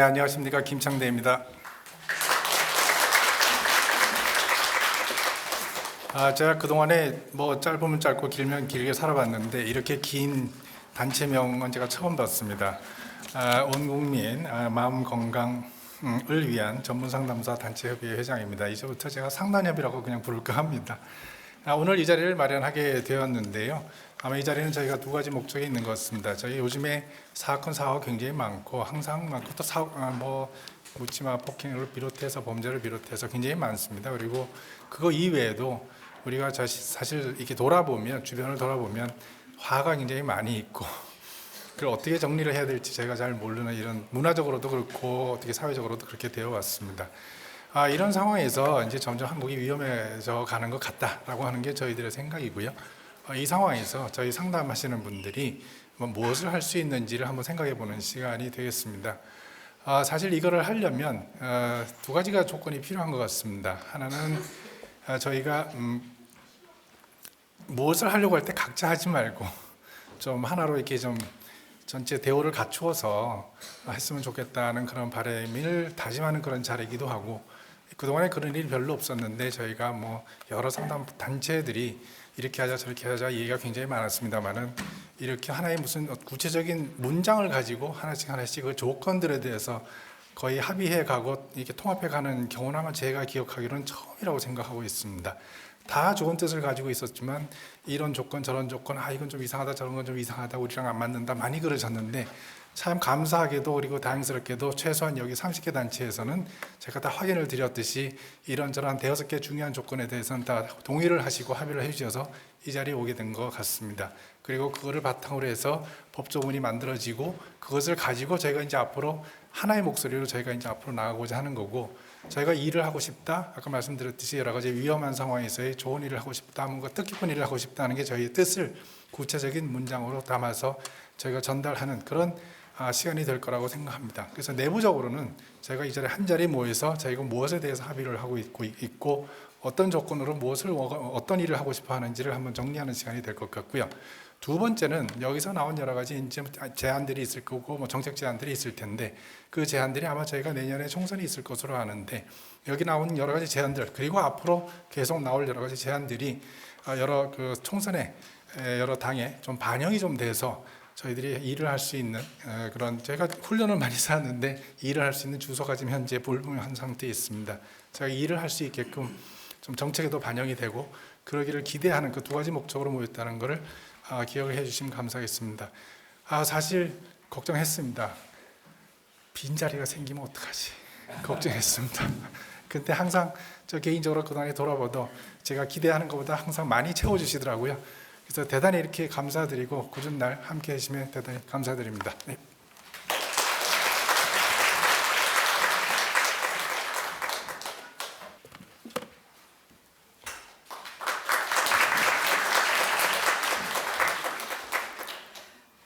네, 안녕하십니까. 김창대입니다. 제가 그동안에 짧으면 짧고 길면 길게 살아봤는데 이렇게 긴 단체명은 제가 처음 봤습니다. 온 국민 마음 건강을 위한 전문상담사 단체협의회 회장입니다. 이제부터 제가 상단협이라고 그냥 부를까 합니다. 오늘 이 자리를 마련하게 되었는데요. 아마 이 자리는 저희가 두 가지 목적이 있는 것 같습니다. 저희 요즘에 사건 사고가 굉장히 많고 항상 많고 또 묻지마 폭행을 비롯해서 범죄를 비롯해서 굉장히 많습니다. 그리고 그거 이외에도 우리가 사실 이렇게 돌아보면 주변을 돌아보면 화가 굉장히 많이 있고 그걸 어떻게 정리를 해야 될지 제가 잘 모르는 이런 문화적으로도 그렇고 어떻게 사회적으로도 그렇게 되어 왔습니다. 이런 상황에서 이제 점점 한국이 위험해져 가는 것 같다라고 하는 게 저희들의 생각이고요. 이 상황에서 저희 상담하시는 분들이 무엇을 할 수 있는지를 한번 생각해 보는 시간이 되겠습니다. 사실 이거를 하려면 두 가지가 조건이 필요한 것 같습니다. 하나는 저희가 무엇을 하려고 할 때 각자 하지 말고 좀 하나로 이렇게 좀 전체 대우를 갖추어서 했으면 좋겠다는 그런 바람을 다짐하는 그런 자리이기도 하고, 그동안에 그런 일이 별로 없었는데 저희가 여러 상담 단체들이 이렇게 하자 저렇게 하자 얘기가 굉장히 많았습니다만은 이렇게 하나의 무슨 구체적인 문장을 가지고 하나씩 그 조건들에 대해서 거의 합의해 가고 이렇게 통합해 가는 경우는 아마 제가 기억하기로는 처음이라고 생각하고 있습니다. 다 좋은 뜻을 가지고 있었지만 이런 조건 저런 조건 이건 좀 이상하다 저런 건 좀 이상하다 우리랑 안 맞는다 많이 그러셨는데, 참 감사하게도 그리고 다행스럽게도 최소한 여기 30개 단체에서는 제가 다 확인을 드렸듯이 이런저런 대여섯 개 중요한 조건에 대해서는 다 동의를 하시고 합의를 해주셔서 이 자리에 오게 된 것 같습니다. 그리고 그거를 바탕으로 해서 법조문이 만들어지고 그것을 가지고 저희가 이제 앞으로 하나의 목소리로 저희가 이제 앞으로 나가고자 하는 거고, 저희가 일을 하고 싶다, 아까 말씀드렸듯이 여러 가지 위험한 상황에서의 좋은 일을 하고 싶다, 뭔가 뜻깊은 일을 하고 싶다는 게 저희의 뜻을 구체적인 문장으로 담아서 저희가 전달하는 그런 시간이 될 거라고 생각합니다. 그래서 내부적으로는 저희가 이 자리에 한 자리에 모여서 저희가 무엇에 대해서 합의를 하고 있고 어떤 조건으로 어떤 일을 하고 싶어 하는지를 한번 정리하는 시간이 될 것 같고요. 두 번째는 여기서 나온 여러 가지 이제 제안들이 있을 거고 정책 제안들이 있을 텐데, 그 제안들이 아마 저희가 내년에 총선이 있을 것으로 아는데 여기 나온 여러 가지 제안들 그리고 앞으로 계속 나올 여러 가지 제안들이 여러 그 총선에 여러 당에 좀 반영이 좀 돼서 저희들이 일을 할 수 있는 그런, 제가 훈련을 많이 쌓았는데 일을 할 수 있는 주소가 지금 현재 불분명한 상태에 있습니다. 제가 일을 할 수 있게끔 좀 정책에도 반영이 되고 그러기를 기대하는 그 두 가지 목적으로 모였다는 것을 기억을 해주시면 감사하겠습니다. 사실 걱정했습니다. 빈자리가 생기면 어떡하지 걱정했습니다. 근데 항상 저 개인적으로 그동안에 돌아봐도 제가 기대하는 것보다 항상 많이 채워주시더라고요. 그래서 대단히 이렇게 감사드리고 굳은 날 함께 해주시면 대단히 감사드립니다. 네.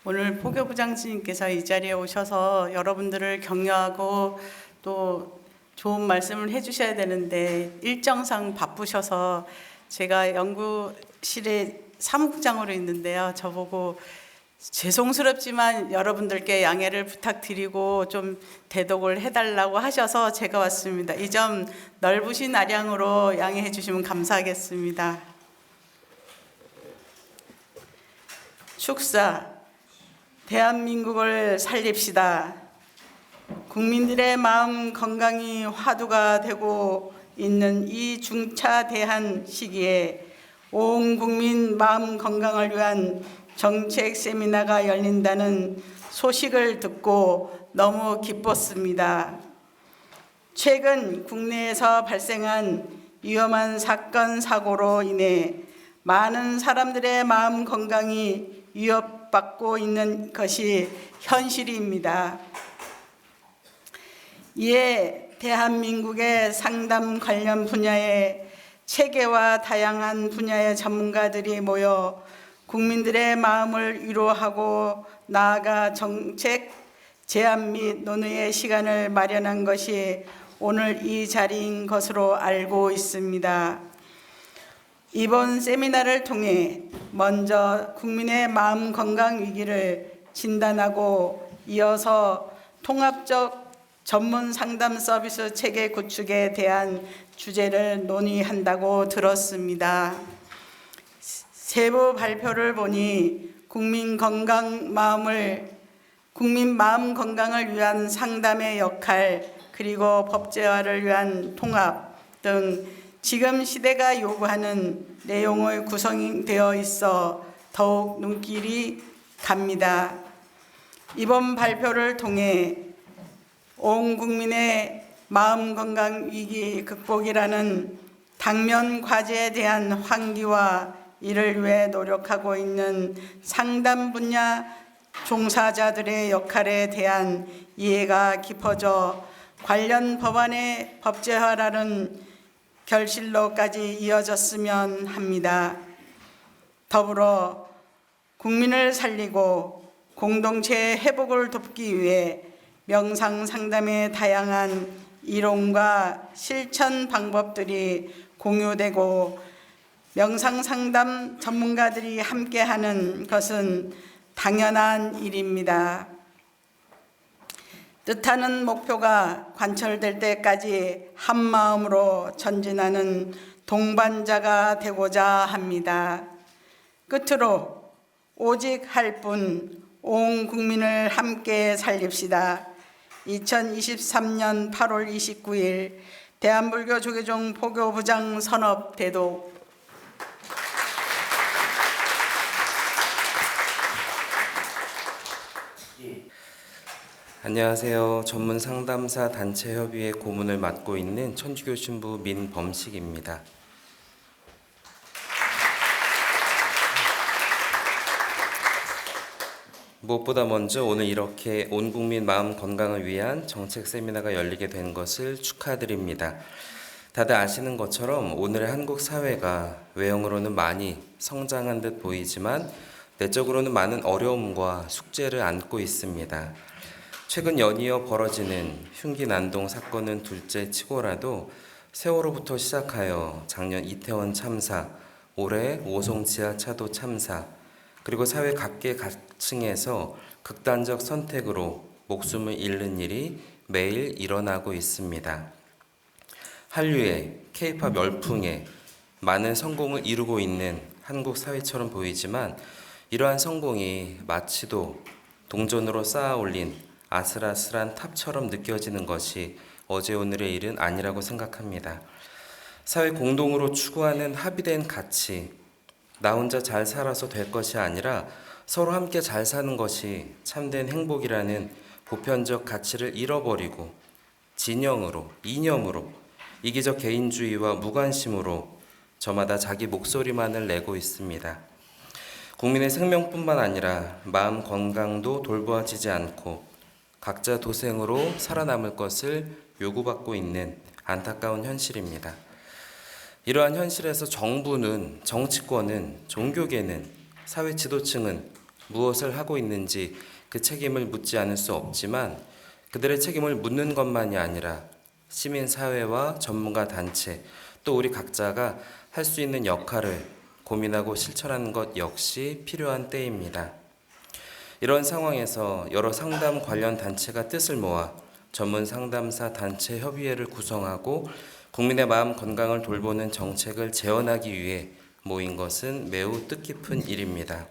오늘 포교부장님께서 이 자리에 오셔서 여러분들을 격려하고 또 좋은 말씀을 해주셔야 되는데 일정상 바쁘셔서 제가 연구실에 사무국장으로 있는데요. 저보고 죄송스럽지만 여러분들께 양해를 부탁드리고 좀 대독을 해달라고 하셔서 제가 왔습니다. 이 점 넓으신 아량으로 양해해 주시면 감사하겠습니다. 축사, 대한민국을 살립시다. 국민들의 마음 건강이 화두가 되고 있는 이 중차대한 시기에 온 국민 마음 건강을 위한 정책 세미나가 열린다는 소식을 듣고 너무 기뻤습니다. 최근 국내에서 발생한 위험한 사건, 사고로 인해 많은 사람들의 마음 건강이 위협받고 있는 것이 현실입니다. 이에 대한민국의 상담 관련 분야의 체계와 다양한 분야의 전문가들이 모여 국민들의 마음을 위로하고 나아가 정책 제안 및 논의의 시간을 마련한 것이 오늘 이 자리인 것으로 알고 있습니다. 이번 세미나를 통해 먼저 국민의 마음 건강 위기를 진단하고 이어서 통합적 전문 상담 서비스 체계 구축에 대한 주제를 논의한다고 들었습니다. 세부 발표를 보니 국민 마음 건강을 위한 상담의 역할, 그리고 법제화를 위한 통합 등 지금 시대가 요구하는 내용의 구성되어 있어 더욱 눈길이 갑니다. 이번 발표를 통해 온 국민의 마음 건강 위기 극복이라는 당면 과제에 대한 환기와 이를 위해 노력하고 있는 상담 분야 종사자들의 역할에 대한 이해가 깊어져 관련 법안의 법제화라는 결실로까지 이어졌으면 합니다. 더불어 국민을 살리고 공동체의 회복을 돕기 위해 명상 상담의 다양한 이론과 실천 방법들이 공유되고 명상 상담 전문가들이 함께하는 것은 당연한 일입니다. 뜻하는 목표가 관철될 때까지 한 마음으로 전진하는 동반자가 되고자 합니다. 끝으로 오직 할 뿐 온 국민을 함께 살립시다. 2023년 8월 29일 대한불교 조계종 포교부장 선업 대독. 안녕하세요. 전문 상담사 단체협의회 고문을 맡고 있는 천주교 신부 민범식입니다. 무엇보다 먼저 오늘 이렇게 온 국민 마음 건강을 위한 정책 세미나가 열리게 된 것을 축하드립니다. 다들 아시는 것처럼 오늘의 한국 사회가 외형으로는 많이 성장한 듯 보이지만 내적으로는 많은 어려움과 숙제를 안고 있습니다. 최근 연이어 벌어지는 흉기 난동 사건은 둘째 치고라도 세월호부터 시작하여 작년 이태원 참사, 올해 오송 지하차도 참사, 그리고 사회 각계각층에서 극단적 선택으로 목숨을 잃는 일이 매일 일어나고 있습니다. 한류에 K-팝 열풍에 많은 성공을 이루고 있는 한국 사회처럼 보이지만 이러한 성공이 마치도 동전으로 쌓아 올린 아슬아슬한 탑처럼 느껴지는 것이 어제 오늘의 일은 아니라고 생각합니다. 사회 공동으로 추구하는 합의된 가치, 나 혼자 잘 살아서 될 것이 아니라 서로 함께 잘 사는 것이 참된 행복이라는 보편적 가치를 잃어버리고 진영으로, 이념으로, 이기적 개인주의와 무관심으로 저마다 자기 목소리만을 내고 있습니다. 국민의 생명뿐만 아니라 마음 건강도 돌보아지지 않고 각자 도생으로 살아남을 것을 요구받고 있는 안타까운 현실입니다. 이러한 현실에서 정부는, 정치권은, 종교계는, 사회 지도층은 무엇을 하고 있는지 그 책임을 묻지 않을 수 없지만 그들의 책임을 묻는 것만이 아니라 시민사회와 전문가 단체 또 우리 각자가 할 수 있는 역할을 고민하고 실천하는 것 역시 필요한 때입니다. 이런 상황에서 여러 상담 관련 단체가 뜻을 모아 전문 상담사 단체 협의회를 구성하고 국민의 마음 건강을 돌보는 정책을 제언하기 위해 모인 것은 매우 뜻깊은 일입니다.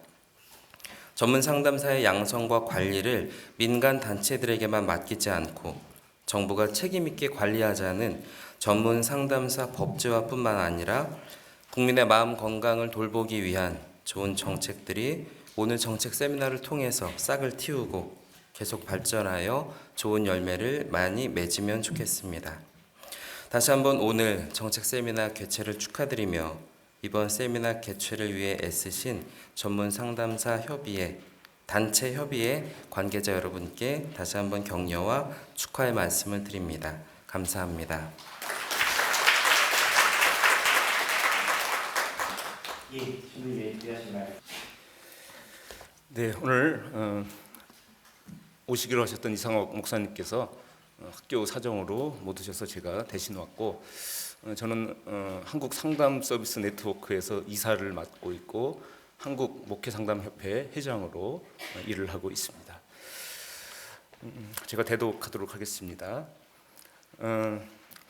전문 상담사의 양성과 관리를 민간 단체들에게만 맡기지 않고 정부가 책임 있게 관리하자는 전문 상담사 법제화뿐만 아니라 국민의 마음 건강을 돌보기 위한 좋은 정책들이 오늘 정책 세미나를 통해서 싹을 틔우고 계속 발전하여 좋은 열매를 많이 맺으면 좋겠습니다. 다시 한번 오늘 정책 세미나 개최를 축하드리며 이번 세미나 개최를 위해 애쓰신 전문 상담사 협의회, 단체 협의회 관계자 여러분께 다시 한번 격려와 축하의 말씀을 드립니다. 감사합니다. 네, 오늘 오시기로 하셨던 이상옥 목사님께서 학교 사정으로 못 오셔서 제가 대신 왔고 저는 한국 상담 서비스 네트워크에서 이사를 맡고 있고 한국 목회상담협회 회장으로 일을 하고 있습니다. 제가 대독하도록 하겠습니다.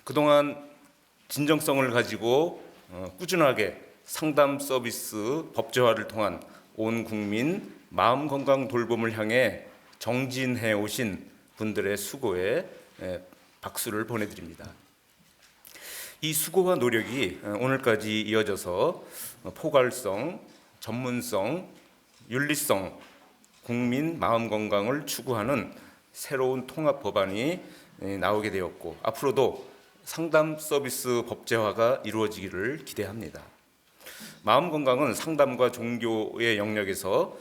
그동안 진정성을 가지고 꾸준하게 상담 서비스 법제화를 통한 온 국민 마음 건강 돌봄을 향해 정진해 오신 분들의 수고에 박수를 보내드립니다. 이 수고와 노력이 오늘까지 이어져서 포괄성, 전문성, 윤리성, 국민 마음 건강을 추구하는 새로운 통합 법안이 나오게 되었고 앞으로도 상담 서비스 법제화가 이루어지기를 기대합니다. 마음 건강은 상담과 종교의 영역에서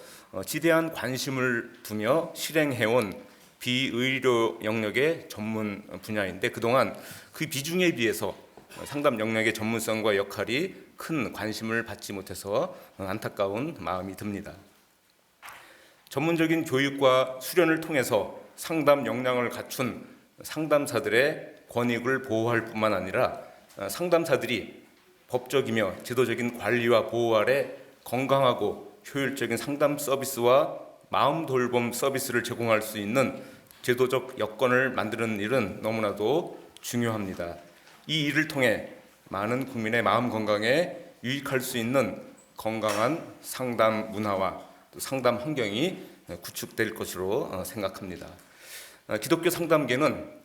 지대한 관심을 두며 실행해온 비의료 영역의 전문 분야인데 그동안 그 비중에 비해서 상담 영역의 전문성과 역할이 큰 관심을 받지 못해서 안타까운 마음이 듭니다. 전문적인 교육과 수련을 통해서 상담 역량을 갖춘 상담사들의 권익을 보호할 뿐만 아니라 상담사들이 법적이며 제도적인 관리와 보호 아래 건강하고 효율적인 상담 서비스와 마음 돌봄 서비스를 제공할 수 있는 제도적 여건을 만드는 일은 너무나도 중요합니다. 이 일을 통해 많은 국민의 마음 건강에 유익할 수 있는 건강한 상담 문화와 또 상담 환경이 구축될 것으로 생각합니다. 기독교 상담계는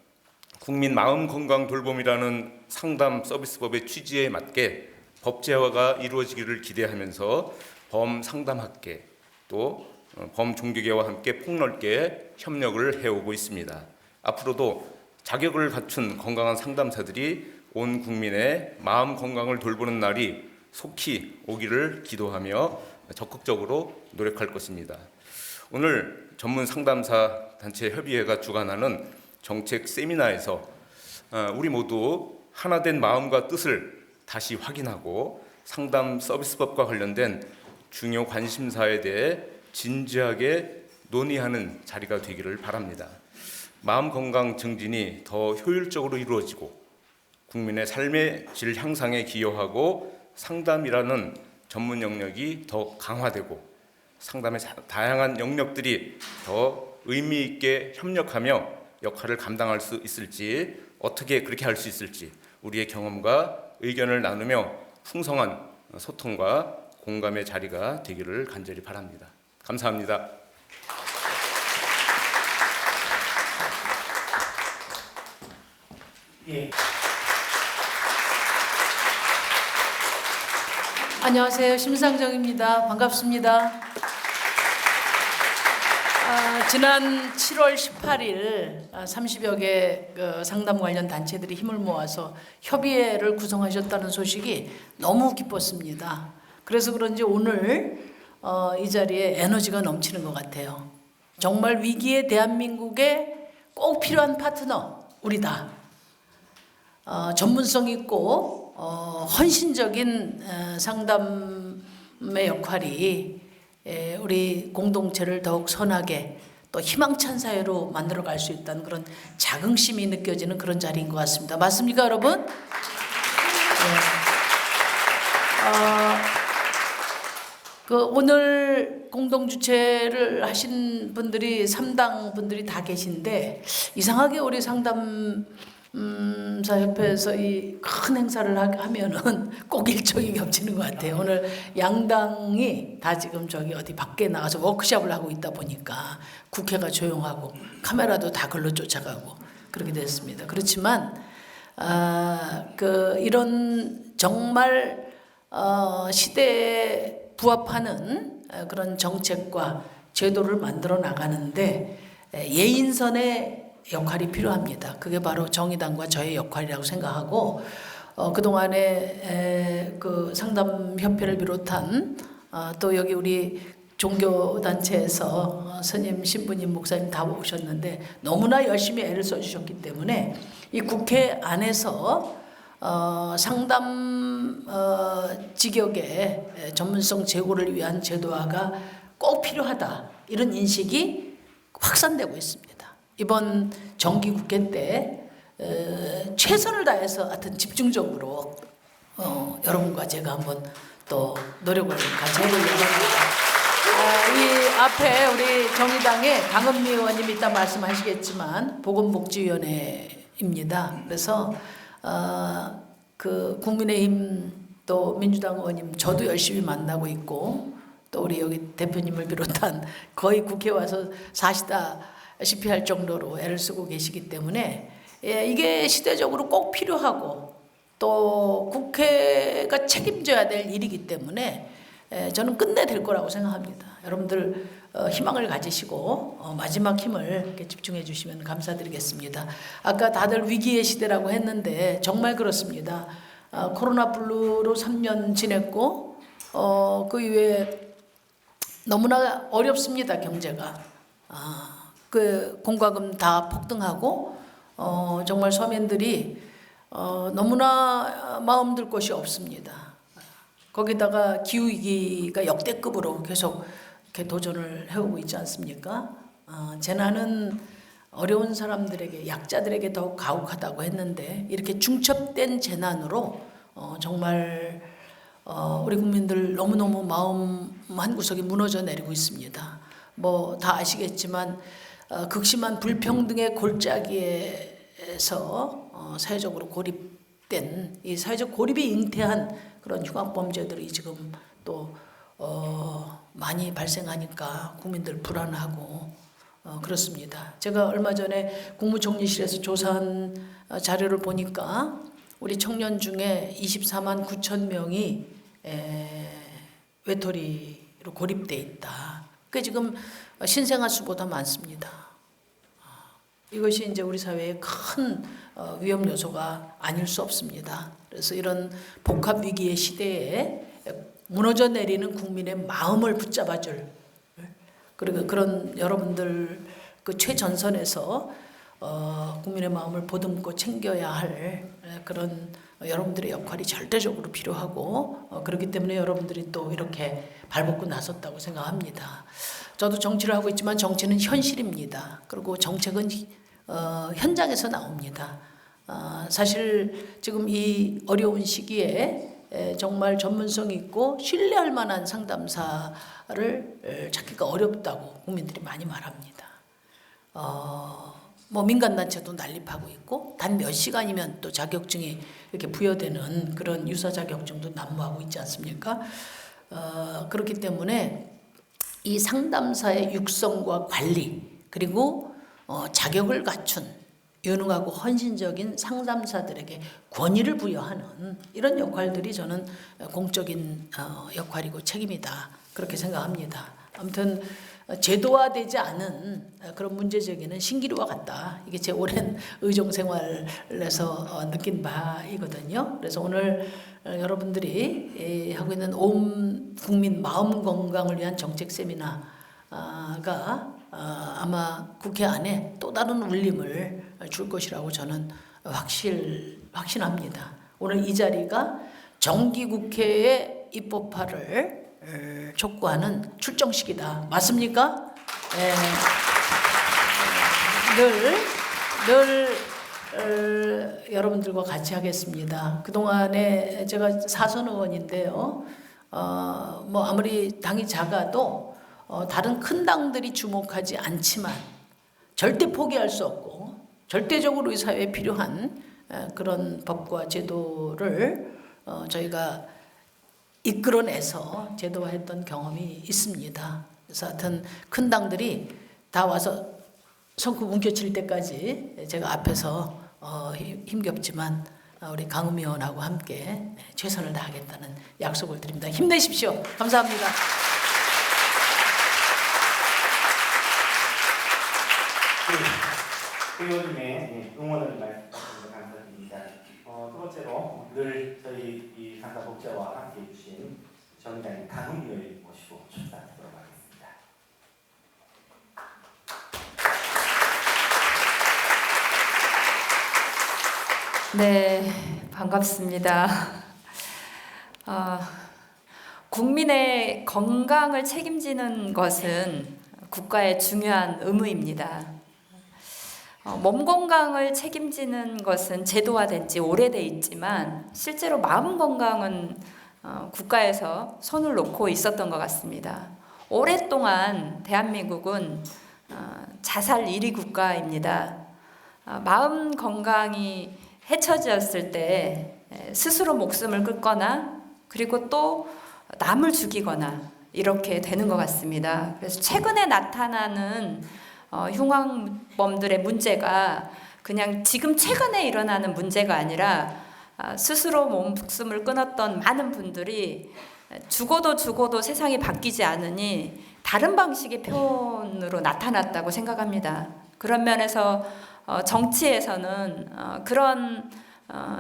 국민 마음 건강 돌봄이라는 상담 서비스법의 취지에 맞게 법제화가 이루어지기를 기대하면서 범상담학계 또 범종교계와 함께 폭넓게 협력을 해오고 있습니다. 앞으로도 자격을 갖춘 건강한 상담사들이 온 국민의 마음 건강을 돌보는 날이 속히 오기를 기도하며 적극적으로 노력할 것입니다. 오늘 전문 상담사 단체 협의회가 주관하는 정책 세미나에서 우리 모두 하나된 마음과 뜻을 다시 확인하고 상담 서비스법과 관련된 중요 관심사에 대해 진지하게 논의하는 자리가 되기를 바랍니다. 마음 건강 증진이 더 효율적으로 이루어지고 국민의 삶의 질 향상에 기여하고 상담이라는 전문 영역이 더 강화되고 상담의 다양한 영역들이 더 의미 있게 협력하며 역할을 감당할 수 있을지 어떻게 그렇게 할 수 있을지 우리의 경험과 의견을 나누며 풍성한 소통과 공감의 자리가 되기를 간절히 바랍니다. 감사합니다. 예. 안녕하세요. 심상정입니다. 반갑습니다. 지난 7월 18일 30여 개 상담 관련 단체들이 힘을 모아서 협의회를 구성하셨다는 소식이 너무 기뻤습니다. 그래서 그런지 오늘 이 자리에 에너지가 넘치는 것 같아요. 정말 위기의 대한민국에 꼭 필요한 파트너 우리다. 전문성 있고 헌신적인 상담의 역할이 우리 공동체를 더욱 선하게 또 희망찬 사회로 만들어갈 수 있다는 그런 자긍심이 느껴지는 그런 자리인 것 같습니다. 맞습니까, 여러분? 네. 오늘 공동 주최를 하신 분들이 3당 분들이 다 계신데 이상하게 우리 상담사협회에서 이 큰 행사를 하면은 꼭 일정이 겹치는 것 같아요. 오늘 양당이 다 지금 저기 어디 밖에 나가서 워크숍을 하고 있다 보니까 국회가 조용하고 카메라도 다 글로 쫓아가고 그렇게 됐습니다. 그렇지만 이런 정말 시대에 부합하는 그런 정책과 제도를 만들어 나가는데 예인선의 역할이 필요합니다. 그게 바로 정의당과 저의 역할이라고 생각하고 그동안에 그 상담협회를 비롯한 또 여기 우리 종교단체에서 스님, 신부님, 목사님 다 오셨는데 너무나 열심히 애를 써주셨기 때문에 이 국회 안에서 상담 직역의 전문성 제고를 위한 제도화가 꼭 필요하다 이런 인식이 확산되고 있습니다. 이번 정기국회 때 최선을 다해서 하여튼 집중적으로 여러분과 제가 한번 또 노력을 같이 해보려고 합니다. 이 앞에 우리 정의당의 강은미 의원님이 이따 말씀하시겠지만 보건복지위원회입니다. 그래서 그 국민의힘 또 민주당 의원님 저도 열심히 만나고 있고 또 우리 여기 대표님을 비롯한 거의 국회 와서 사시다시피 할 정도로 애를 쓰고 계시기 때문에 이게 시대적으로 꼭 필요하고 또 국회가 책임져야 될 일이기 때문에 저는 끝내될 거라고 생각합니다. 여러분들 희망을 가지시고 마지막 힘을 이렇게 집중해 주시면 감사드리겠습니다. 아까 다들 위기의 시대라고 했는데 정말 그렇습니다. 코로나 블루로 3년 지냈고 그 이후에 너무나 어렵습니다. 경제가 그 공과금 다 폭등하고 정말 서민들이 너무나 마음 들 곳이 없습니다. 거기다가 기후위기가 역대급으로 계속 이렇게 도전을 해오고 있지 않습니까? 재난은 어려운 사람들에게 약자들에게 더 가혹하다고 했는데 이렇게 중첩된 재난으로 정말 우리 국민들 너무너무 마음 한구석이 무너져 내리고 있습니다. 뭐 다 아시겠지만 극심한 불평등의 골짜기에서 사회적으로 고립된 이 사회적 고립이 잉태한 그런 흉악범죄들이 지금 또 많이 발생하니까 국민들 불안하고 그렇습니다. 제가 얼마 전에 국무총리실에서 조사한 자료를 보니까 우리 청년 중에 24만 9천 명이 외톨이로 고립돼 있다. 그게 지금 신생아 수보다 많습니다. 이것이 이제 우리 사회의 큰 위험 요소가 아닐 수 없습니다. 그래서 이런 복합 위기의 시대에 무너져 내리는 국민의 마음을 붙잡아줄 그리고 그런 여러분들 그 최전선에서 국민의 마음을 보듬고 챙겨야 할 그런 여러분들의 역할이 절대적으로 필요하고 그렇기 때문에 여러분들이 또 이렇게 발벗고 나섰다고 생각합니다. 저도 정치를 하고 있지만 정치는 현실입니다. 그리고 정책은 현장에서 나옵니다. 사실 지금 이 어려운 시기에 정말 전문성 있고 신뢰할 만한 상담사를 찾기가 어렵다고 국민들이 많이 말합니다. 뭐 민간단체도 난립하고 있고 단 몇 시간이면 또 자격증이 이렇게 부여되는 그런 유사 자격증도 난무하고 있지 않습니까? 그렇기 때문에 이 상담사의 육성과 관리 그리고 자격을 갖춘 유능하고 헌신적인 상담사들에게 권위를 부여하는 이런 역할들이 저는 공적인 역할이고 책임이다 그렇게 생각합니다. 아무튼 제도화되지 않은 그런 문제 제기는 신기루와 같다. 이게 제 오랜 의정 생활에서 느낀 바이거든요. 그래서 오늘 여러분들이 하고 있는 온 국민 마음 건강을 위한 정책 세미나가 아마 국회 안에 또 다른 울림을 줄 것이라고 저는 확신합니다. 오늘 이 자리가 정기국회의 입법화를 촉구하는 출정식이다. 맞습니까? 늘 여러분들과 같이 하겠습니다. 그동안에 제가 사선 의원인데요. 뭐 아무리 당이 작아도 다른 큰 당들이 주목하지 않지만 절대 포기할 수 없고 절대적으로 이 사회에 필요한 그런 법과 제도를 저희가 이끌어내서 제도화했던 경험이 있습니다. 그래서 하여튼 큰 당들이 다 와서 손금 움켜쥘 때까지 제가 앞에서 힘겹지만 우리 강은미 의원하고 함께 최선을 다하겠다는 약속을 드립니다. 힘내십시오. 감사합니다. 의원님의 응원을 말씀드리면서 감사드립니다. 두 번째로 늘 저희 이 상가복지와 함께 해주신 정의당의 강은미 의원님 모시고 축사하도록 하겠습니다. 네, 반갑습니다. 국민의 건강을 책임지는 것은 국가의 중요한 의무입니다. 몸 건강을 책임지는 것은 제도화된 지 오래돼 있지만 실제로 마음 건강은 국가에서 손을 놓고 있었던 것 같습니다. 오랫동안 대한민국은 자살 1위 국가입니다. 마음 건강이 해쳐졌을 때 스스로 목숨을 끊거나 그리고 또 남을 죽이거나 이렇게 되는 것 같습니다. 그래서 최근에 나타나는 흉악범들의 문제가 그냥 지금 최근에 일어나는 문제가 아니라 스스로 목숨을 끊었던 많은 분들이 죽어도 세상이 바뀌지 않으니 다른 방식의 표현으로 나타났다고 생각합니다. 그런 면에서 정치에서는 그런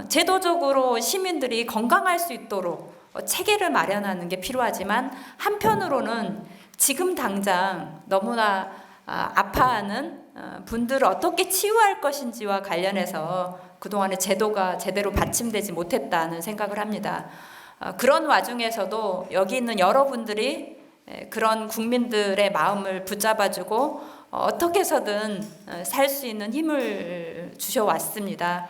제도적으로 시민들이 건강할 수 있도록 체계를 마련하는 게 필요하지만 한편으로는 지금 당장 너무나 아파하는 분들을 어떻게 치유할 것인지와 관련해서 그동안의 제도가 제대로 받침되지 못했다는 생각을 합니다. 그런 와중에서도 여기 있는 여러분들이 그런 국민들의 마음을 붙잡아주고 어떻게 해서든 살 수 있는 힘을 주셔왔습니다.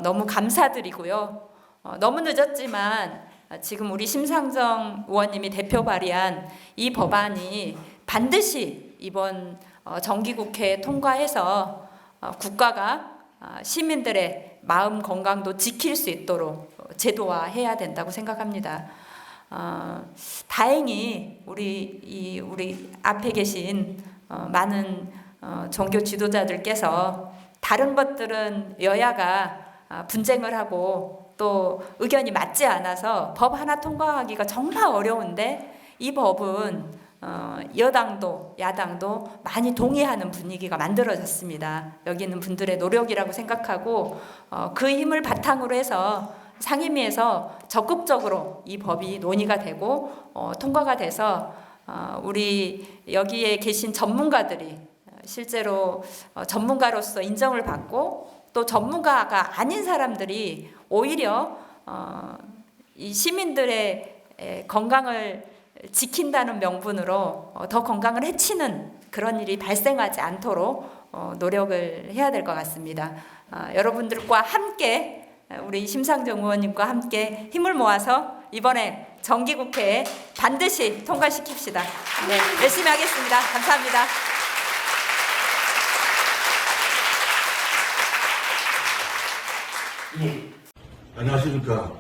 너무 감사드리고요. 너무 늦었지만 지금 우리 심상정 의원님이 대표 발의한 이 법안이 반드시 이번 정기국회에 통과해서 국가가 시민들의 마음 건강도 지킬 수 있도록 제도화해야 된다고 생각합니다. 다행히 우리 앞에 계신 많은 종교 지도자들께서 다른 것들은 여야가 분쟁을 하고 또 의견이 맞지 않아서 법 하나 통과하기가 정말 어려운데 이 법은 여당도 야당도 많이 동의하는 분위기가 만들어졌습니다. 여기 있는 분들의 노력이라고 생각하고 그 힘을 바탕으로 해서 상임위에서 적극적으로 이 법이 논의가 되고 통과가 돼서 우리 여기에 계신 전문가들이 실제로 전문가로서 인정을 받고 또 전문가가 아닌 사람들이 오히려 이 시민들의 건강을 지킨다는 명분으로 더 건강을 해치는 그런 일이 발생하지 않도록 노력을 해야 될 것 같습니다. 여러분들과 함께 우리 심상정 의원님과 함께 힘을 모아서 이번에 정기국회에 반드시 통과시킵시다. 네, 열심히 하겠습니다. 감사합니다. 안녕하십니까.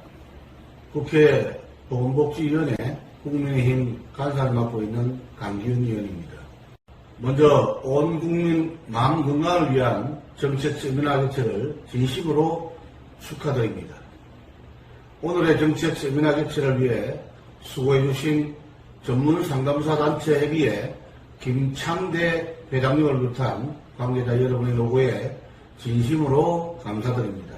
국회 보건복지위원회 국민의힘 간사를 맡고 있는 강기훈 의원입니다. 먼저 온 국민 마음 건강을 위한 정책 세미나 개최를 진심으로 축하드립니다. 오늘의 정책 세미나 개최를 위해 수고해 주신 전문 상담사 단체 협의회 김창대 회장님을 비롯한 관계자 여러분의 노고에 진심으로 감사드립니다.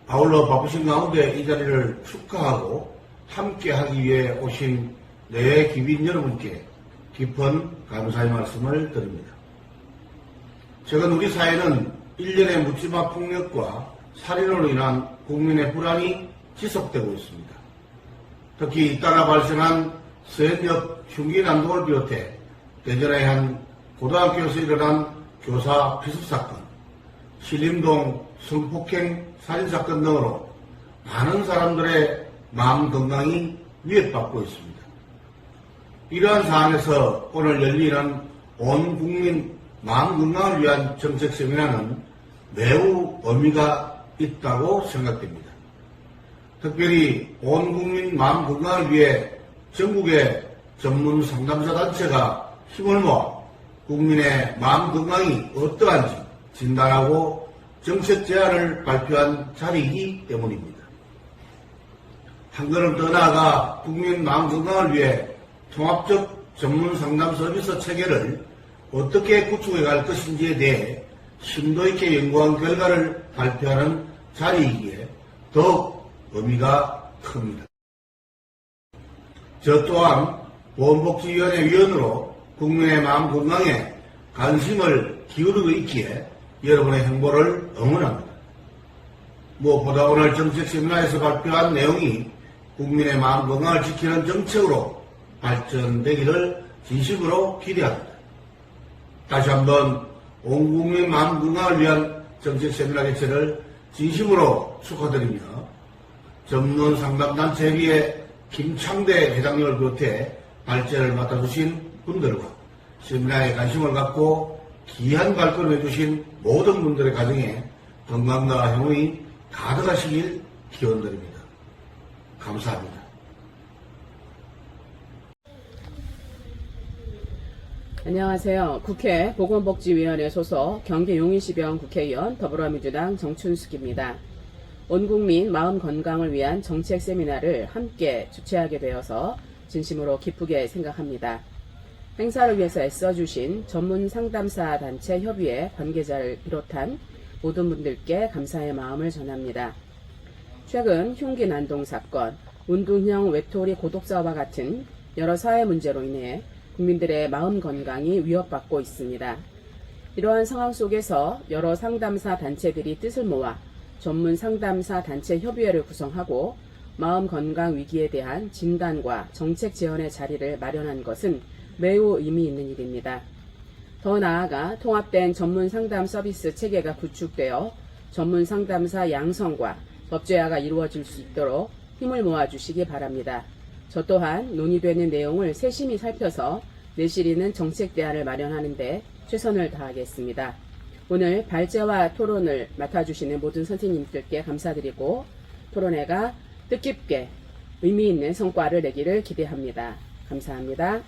아울러 바쁘신 가운데 이 자리를 축하하고 함께하기 위해 오신 내 기빈 여러분께 깊은 감사의 말씀을 드립니다. 최근 우리 사회는 일련의 묻지마 폭력과 살인으로 인한 국민의 불안이 지속되고 있습니다. 특히 잇따라 발생한 서현역 흉기 난동을 비롯해 대전의 한 고등학교에서 일어난 교사 피습 사건, 신림동 성폭행 살인사건 등으로 많은 사람들의 마음 건강이 위협받고 있습니다. 이러한 상황에서 오늘 열리는 온 국민 마음 건강을 위한 정책 세미나는 매우 의미가 있다고 생각됩니다. 특별히 온 국민 마음 건강을 위해 전국의 전문 상담사 단체가 힘을 모아 국민의 마음 건강이 어떠한지 진단하고 정책 제안을 발표한 자리이기 때문입니다. 한 걸음 더 나아가 국민 마음 건강을 위해 통합적 전문 상담 서비스 체계를 어떻게 구축해 갈 것인지에 대해 심도 있게 연구한 결과를 발표하는 자리이기에 더욱 의미가 큽니다. 저 또한 보건복지위원회 위원으로 국민의 마음 건강에 관심을 기울이고 있기에 여러분의 행보를 응원합니다. 무엇보다 오늘 정책 세미나에서 발표한 내용이 국민의 마음 건강을 지키는 정책으로 발전되기를 진심으로 기대합니다. 다시 한번 온 국민 마음 건강을 위한 정책 세미나 개최를 진심으로 축하드리며 전문 상담단체 협의회 김창대 회장님을 비롯해 발제를 맡아주신 분들과 세미나에 관심을 갖고 귀한 발걸음 해주신 모든 분들의 가정에 건강과 행운이 가득하시길 기원드립니다. 감사합니다. 안녕하세요. 국회 보건복지위원회 소속 경기 용인시병 국회의원 더불어민주당 정춘숙입니다. 온 국민 마음 건강을 위한 정책 세미나를 함께 주최하게 되어서 진심으로 기쁘게 생각합니다. 행사를 위해서 애써주신 전문 상담사 단체 협의회 관계자를 비롯한 모든 분들께 감사의 마음을 전합니다. 최근 흉기 난동 사건, 운동형 외톨이 고독사와 같은 여러 사회 문제로 인해 국민들의 마음 건강이 위협받고 있습니다. 이러한 상황 속에서 여러 상담사 단체들이 뜻을 모아 전문 상담사 단체 협의회를 구성하고 마음 건강 위기에 대한 진단과 정책 제언의 자리를 마련한 것은 매우 의미 있는 일입니다. 더 나아가 통합된 전문 상담 서비스 체계가 구축되어 전문 상담사 양성과 법제화가 이루어질 수 있도록 힘을 모아주시기 바랍니다. 저 또한 논의되는 내용을 세심히 살펴서 내실 있는 정책 대안을 마련하는 데 최선을 다하겠습니다. 오늘 발제와 토론을 맡아주시는 모든 선생님들께 감사드리고 토론회가 뜻깊게 의미 있는 성과를 내기를 기대합니다. 감사합니다.